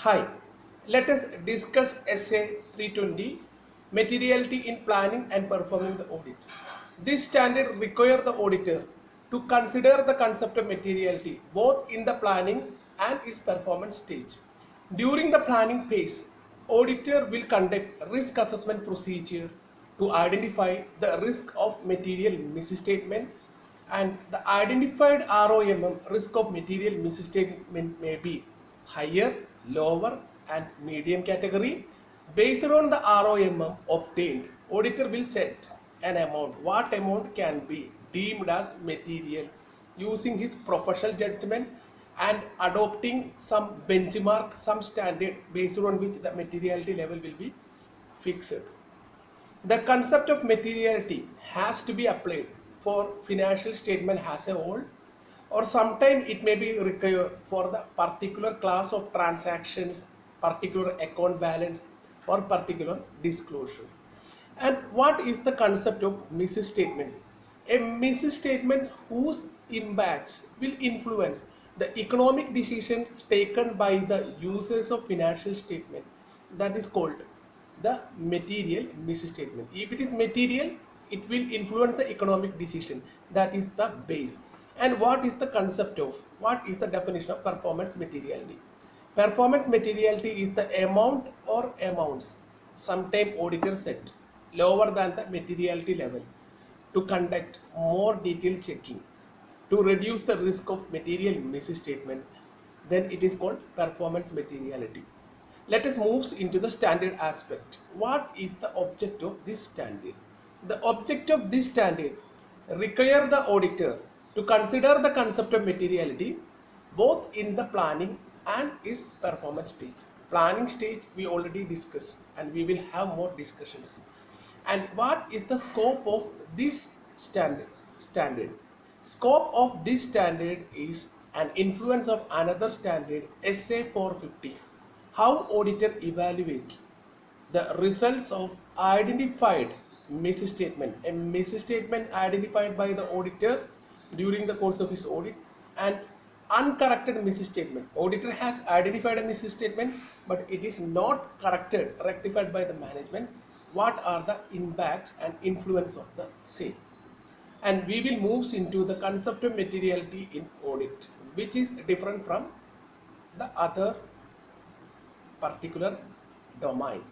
Hi, let us discuss Essay 320 Materiality in Planning and Performing the Audit. This standard requires the auditor to consider the concept of materiality both in the planning and its performance stage. During the planning phase, auditor will conduct risk assessment procedure to identify the risk of material misstatement, and the identified ROMM risk of material misstatement may be higher, lower and medium category. Based on the ROMM obtained, auditor will set an amount, what amount can be deemed as material using his professional judgment and adopting some benchmark, some standard based on which the materiality level will be fixed. The concept of materiality has to be applied for financial statement as a whole, or sometime it may be required for the particular class of transactions, particular account balance or particular disclosure. And what is the concept of misstatement? A misstatement whose impacts will influence the economic decisions taken by the users of financial statement, that is called the material misstatement. If it is material, it will influence the economic decision, that is the base. And what is the concept of, what is the definition of performance materiality? Performance materiality is the amount or amounts, sometime auditor set lower than the materiality level, to conduct more detailed checking to reduce the risk of material misstatement, then it is called performance materiality. Let us move into the standard aspect. What is the object of this standard? The object of this standard require the auditor to consider the concept of materiality both in the planning and its performance stage. Planning stage we already discussed and we will have more discussions. And what is the scope of this standard? Scope of this standard is an influence of another standard, SA 450. How auditor evaluate the results of identified misstatement. A misstatement identified by the auditor during the course of his audit, and uncorrected misstatement. Auditor has identified a misstatement but it is not corrected, rectified by the management. What are the impacts and influence of the same? And we will move into the concept of materiality in audit, which is different from the other particular domain.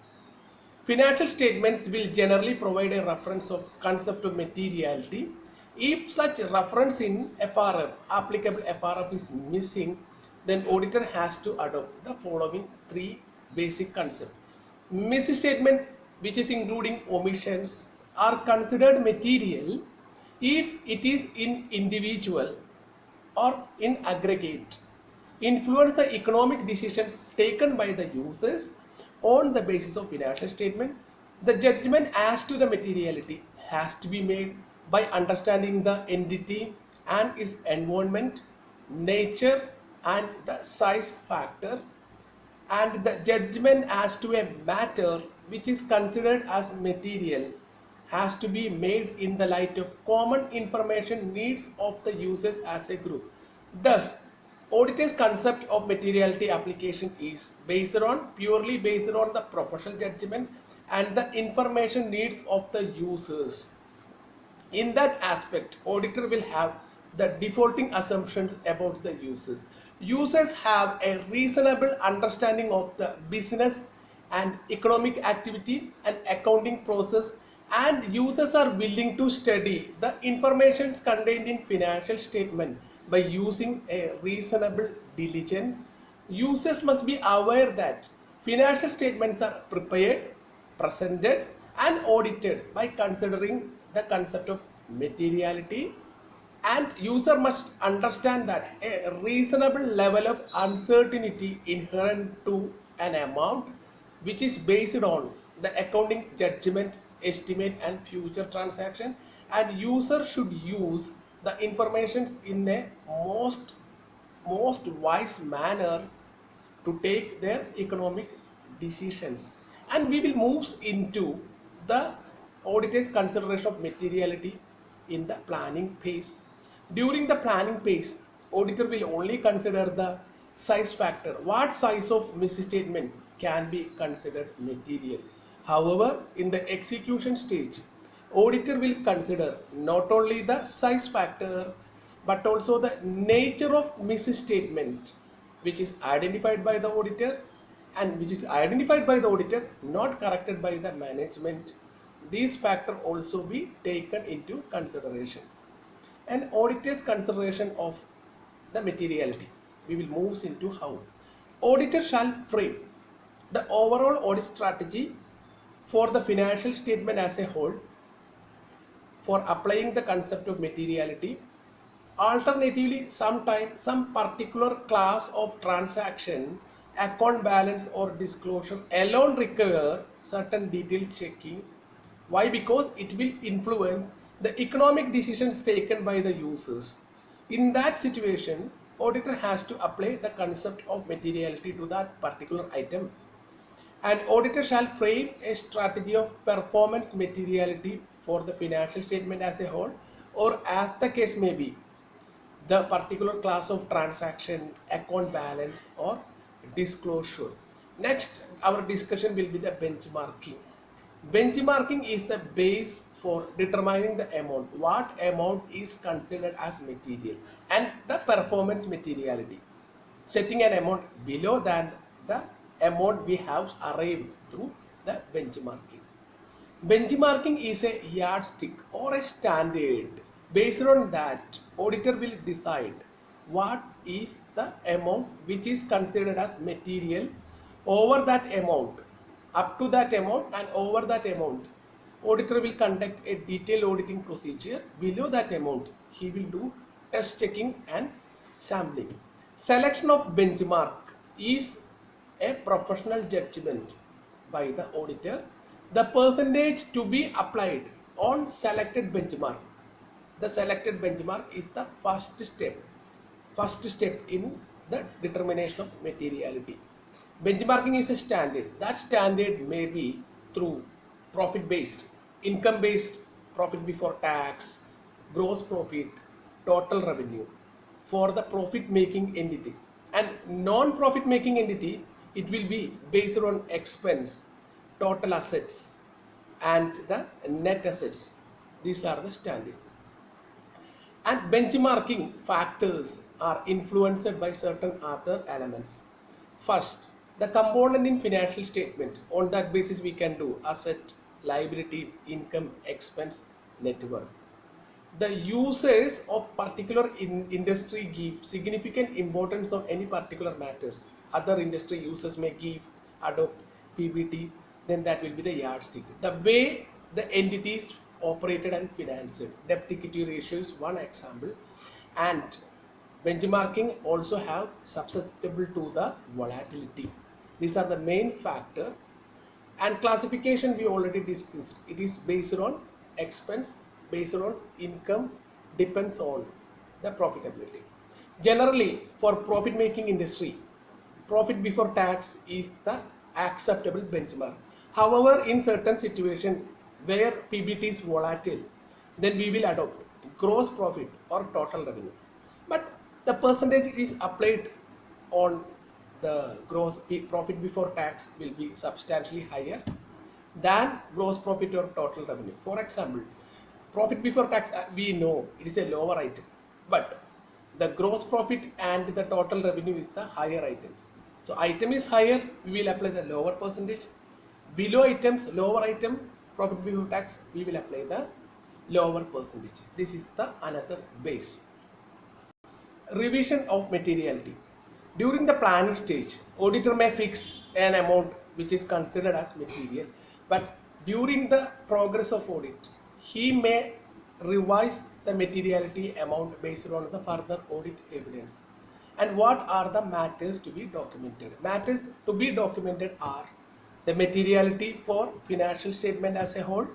Financial statements will generally provide a reference of concept of materiality. If such reference in FRF, applicable FRF, is missing, then auditor has to adopt the following three basic concepts. Misstatement, which is including omissions, are considered material if it is in individual or in aggregate influence the economic decisions taken by the users on the basis of financial statement. The judgment as to the materiality has to be made by understanding the entity and its environment, nature and the size factor, and the judgment as to a matter which is considered as material has to be made in the light of common information needs of the users as a group. Thus, auditor's concept of materiality application is purely based on the professional judgment and the information needs of the users. In that aspect, auditor will have the defaulting assumptions about the users. Users have a reasonable understanding of the business and economic activity and accounting process, and users are willing to study the information contained in financial statement by using a reasonable diligence. Users must be aware that financial statements are prepared, presented and audited by considering the concept of materiality, and user must understand that a reasonable level of uncertainty inherent to an amount which is based on the accounting judgment, estimate and future transaction, and user should use the informations in a most wise manner to take their economic decisions. And we will move into the auditor's consideration of materiality in the planning phase. During the planning phase, auditor will only consider the size factor. What size of misstatement can be considered material? However, in the execution stage, auditor will consider not only the size factor but also the nature of misstatement which is identified by the auditor and which is identified by the auditor, not corrected by the management. These factors also be taken into consideration. And auditor's consideration of the materiality. We will move into how. Auditor shall frame the overall audit strategy for the financial statement as a whole for applying the concept of materiality. Alternatively, sometimes some particular class of transaction, account balance or disclosure alone require certain detailed checking. Why? Because it will influence the economic decisions taken by the users. In that situation, auditor has to apply the concept of materiality to that particular item. An auditor shall frame a strategy of performance materiality for the financial statement as a whole, or as the case may be, the particular class of transaction, account balance or disclosure. Next, our discussion will be the benchmarking. Benchmarking is the base for determining the amount, what amount is considered as material, and the performance materiality. Setting an amount below than the amount we have arrived through the benchmarking. Benchmarking is a yardstick or a standard. Based on that, auditor will decide what is the amount which is considered as material over that amount, up to that amount and over that amount. Auditor will conduct a detailed auditing procedure. Below that amount, he will do test checking and sampling. Selection of benchmark is a professional judgment by the auditor. The percentage to be applied on selected benchmark. The selected benchmark is the first step in the determination of materiality. Benchmarking is a standard. That standard may be through profit based, income based, profit before tax, gross profit, total revenue for the profit making entities. And non-profit making entity, it will be based on expense, total assets and the net assets. These are the standard. And benchmarking factors are influenced by certain other elements. First, the component in financial statement. On that basis we can do asset, liability, income, expense, net worth. The users of particular industry give significant importance on any particular matters. Other industry users may give, adopt PBT, then that will be the yardstick. The way the entities operated and financed. Debt equity ratio is one example. And benchmarking also have susceptible to the volatility. These are the main factor. And classification we already discussed. It is based on expense, based on income, depends on the profitability. Generally, for profit making industry, profit before tax is the acceptable benchmark. However, in certain situation where PBT is volatile, then we will adopt gross profit or total revenue. But the percentage is applied on the gross profit before tax will be substantially higher than gross profit or total revenue. For example, profit before tax, we know it is a lower item, but the gross profit and the total revenue is the higher items. So item is higher, we will apply the lower percentage. Below items, lower item, profit before tax, we will apply the lower percentage. This is the another base. Revision of materiality. During the planning stage, auditor may fix an amount which is considered as material, but during the progress of audit, he may revise the materiality amount based on the further audit evidence. And what are the matters to be documented? Matters to be documented are the materiality for financial statement as a whole,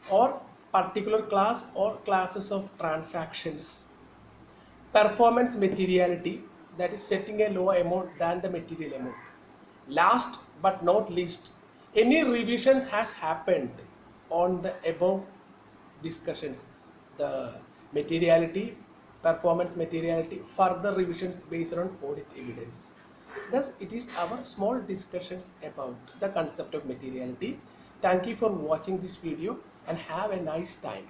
or particular class or classes of transactions. Performance materiality, that is setting a lower amount than the material amount. Last but not least, any revisions has happened on the above discussions, the materiality, performance, materiality, further revisions based on audit evidence. Thus, it is our small discussions about the concept of materiality. Thank you for watching this video and have a nice time.